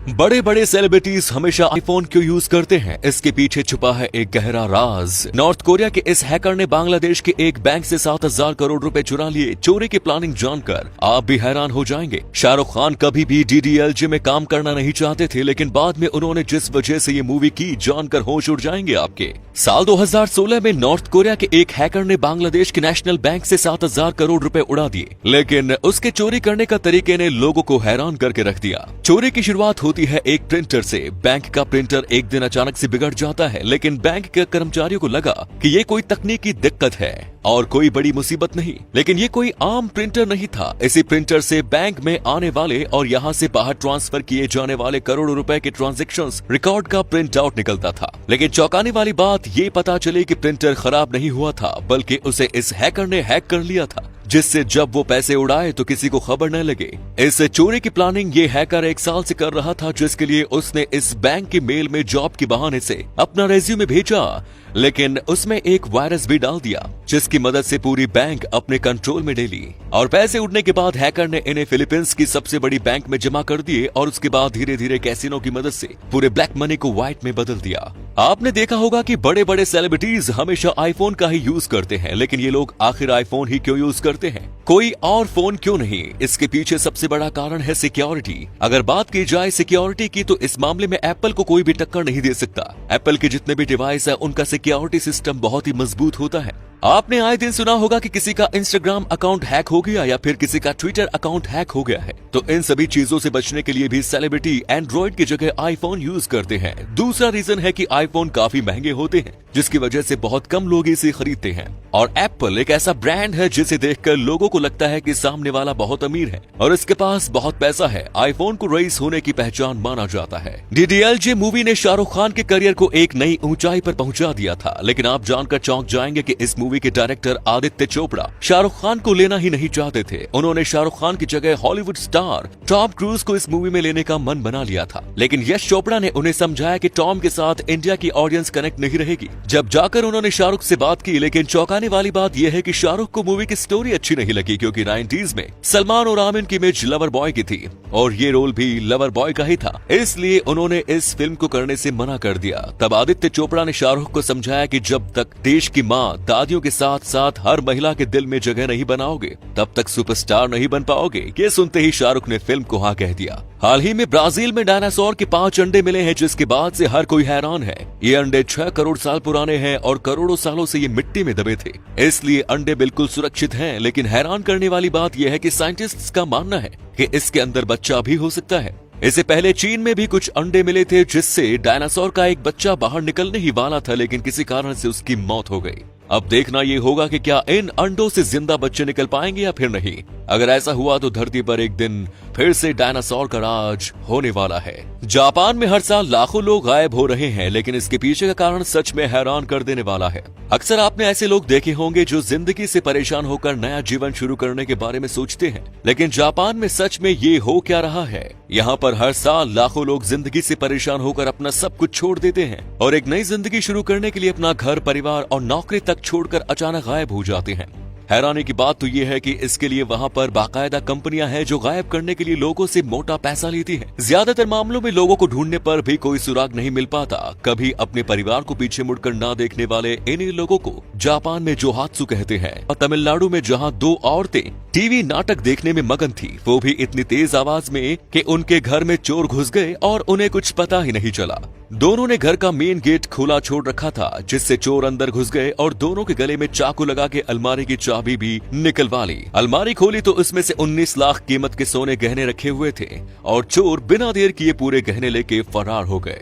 बड़े बड़े सेलिब्रिटीज हमेशा आईफोन क्यों यूज करते हैं, इसके पीछे छुपा है एक गहरा राज। नॉर्थ कोरिया के इस हैकर ने बांग्लादेश के एक बैंक से 7,000 करोड़ रुपए चुरा लिए। चोरी की प्लानिंग जानकर आप भी हैरान हो जाएंगे। शाहरुख खान कभी भी डीडीएलजे में काम करना नहीं चाहते थे, लेकिन बाद में उन्होंने जिस वजह से ये मूवी की, जानकर होश उड़ जाएंगे आपके। साल 2016 में नॉर्थ कोरिया के एक हैकर ने बांग्लादेश के नेशनल बैंक से 7,000 करोड़ रुपए उड़ा दिए, लेकिन उसके चोरी करने का तरीके ने लोगों को हैरान करके रख दिया। चोरी की शुरुआत होती है एक प्रिंटर से। बैंक का प्रिंटर एक दिन अचानक से बिगड़ जाता है, लेकिन बैंक के कर्मचारियों को लगा कि ये कोई तकनीकी दिक्कत है और कोई बड़ी मुसीबत नहीं। लेकिन ये कोई आम प्रिंटर नहीं था। इसी प्रिंटर से बैंक में आने वाले और यहाँ से बाहर ट्रांसफर किए जाने वाले करोड़ों रुपए के ट्रांजैक्शंस रिकॉर्ड का प्रिंट आउट निकलता था। लेकिन चौंकाने वाली बात ये पता चली कि प्रिंटर खराब नहीं हुआ था, बल्कि उसे इस हैकर ने हैक कर लिया था, जिससे जब वो पैसे उड़ाए तो किसी को खबर न लगे। इस चोरी की प्लानिंग ये हैकर 1 साल से कर रहा था, जिसके लिए उसने इस बैंक की मेल में जॉब के बहाने से अपना रेज्यूमे भेजा, लेकिन उसमें एक वायरस भी डाल दिया, जिसकी मदद से पूरी बैंक अपने कंट्रोल में ले ली। और पैसे उड़ने के बाद हैकर ने इन्हें फिलीपींस की सबसे बड़ी बैंक में जमा कर दिए और उसके बाद धीरे धीरे कैसीनो की मदद से पूरे ब्लैक मनी को व्हाइट में बदल दिया। आपने देखा होगा कि बड़े बड़े सेलिब्रिटीज हमेशा आईफोन का ही यूज करते हैं, लेकिन ये लोग आखिर आईफोन ही क्यों यूज करते हैं, कोई और फोन क्यों नहीं? इसके पीछे सबसे बड़ा कारण है सिक्योरिटी। अगर बात की जाए सिक्योरिटी की, तो इस मामले में एप्पल को कोई भी टक्कर नहीं दे सकता। एप्पल के जितने भी डिवाइस है, उनका सिक्योरिटी सिस्टम बहुत ही मजबूत होता है। आपने आए दिन सुना होगा कि किसी का इंस्टाग्राम अकाउंट हैक हो गया या फिर किसी का ट्विटर अकाउंट हैक हो गया है। तो इन सभी चीजों से बचने के लिए भी सेलिब्रिटी एंड्रॉइड की जगह आईफोन यूज करते हैं। दूसरा रीजन है कि आईफोन काफी महंगे होते हैं, जिसकी वजह से बहुत कम लोग इसे खरीदते हैं। और एप्पल एक ऐसा ब्रांड है जिसे देखकर लोगों को लगता है कि सामने वाला बहुत अमीर है और इसके पास बहुत पैसा है। आईफोन को रईस होने की पहचान माना जाता है। डीडीएलजे मूवी ने शाहरुख खान के करियर को एक नई ऊंचाई पर पहुंचा दिया था, लेकिन आप जानकर चौंक जाएंगे कि इस मूवी के डायरेक्टर आदित्य चोपड़ा शाहरुख खान को लेना ही नहीं चाहते थे। उन्होंने शाहरुख खान की जगह हॉलीवुड स्टार टॉम क्रूज को इस मूवी में लेने का मन बना लिया था, लेकिन यश चोपड़ा ने उन्हें समझाया कि टॉम के साथ इंडिया की ऑडियंस कनेक्ट नहीं रहेगी। जब जाकर उन्होंने शाहरुख से बात की, लेकिन चौंकाने वाली बात यह है कि शाहरुख को मूवी की स्टोरी अच्छी नहीं लगी, क्योंकि 90s में सलमान और आमिर की इमेज लवर बॉय की थी और ये रोल भी लवर बॉय का ही था, इसलिए उन्होंने इस फिल्म को करने से मना कर दिया। तब आदित्य चोपड़ा ने शाहरुख को समझाया कि जब तक देश की माँ दादियों के साथ साथ हर महिला के दिल में जगह नहीं बनाओगे, तब तक सुपरस्टार नहीं बन पाओगे। ये सुनते ही शाहरुख ने फिल्म को हाँ कह दिया। हाल ही में ब्राजील में डायनासोर के 5 अंडे मिले हैं, जिसके बाद से हर कोई हैरान है। ये अंडे 6 करोड़ साल पुराने हैं और करोड़ों सालों से ये मिट्टी में दबे थे, इसलिए अंडे बिल्कुल सुरक्षित हैं। लेकिन हैरान करने वाली बात यह है कि साइंटिस्ट्स का मानना है कि इसके अंदर बच्चा भी हो सकता है। इससे पहले चीन में भी कुछ अंडे मिले थे, जिससे डायनासोर का एक बच्चा बाहर निकलने ही वाला था, लेकिन किसी कारण से उसकी मौत हो गई। अब देखना ये होगा कि क्या इन अंडों से जिंदा बच्चे निकल पाएंगे या फिर नहीं। अगर ऐसा हुआ तो धरती पर एक दिन फिर से डायनासोर का राज होने वाला है। जापान में हर साल लाखों लोग गायब हो रहे हैं, लेकिन इसके पीछे का कारण सच में हैरान कर देने वाला है। अक्सर आपने ऐसे लोग देखे होंगे जो जिंदगी से परेशान होकर नया जीवन शुरू करने के बारे में सोचते हैं, लेकिन जापान में सच में ये हो क्या रहा है? यहाँ पर हर साल लाखों लोग जिंदगी से परेशान होकर अपना सब कुछ छोड़ देते हैं और एक नई जिंदगी शुरू करने के लिए अपना घर, परिवार और नौकरी तक छोड़कर अचानक गायब हो जाते हैं। हैरानी की बात तो ये है कि इसके लिए वहाँ पर बाकायदा कंपनियां हैं जो गायब करने के लिए लोगों से मोटा पैसा लेती हैं। ज्यादातर मामलों में लोगों को ढूंढने पर भी कोई सुराग नहीं मिल पाता। कभी अपने परिवार को पीछे मुड़कर ना देखने वाले इन्हीं लोगों को जापान में जोहात्सु कहते हैं। और तमिलनाडु में जहाँ 2 औरतें टीवी नाटक देखने में मगन थी, वो भी इतनी तेज आवाज में कि उनके घर में चोर घुस गए और उन्हें कुछ पता ही नहीं चला। दोनों ने घर का मेन गेट खुला छोड़ रखा था, जिससे चोर अंदर घुस गए और दोनों के गले में चाकू लगा के अलमारी की चाबी भी निकलवा ली। अलमारी खोली तो उसमें से 19 लाख कीमत के सोने गहने रखे हुए थे और चोर बिना देर किए पूरे गहने लेके फरार हो गए।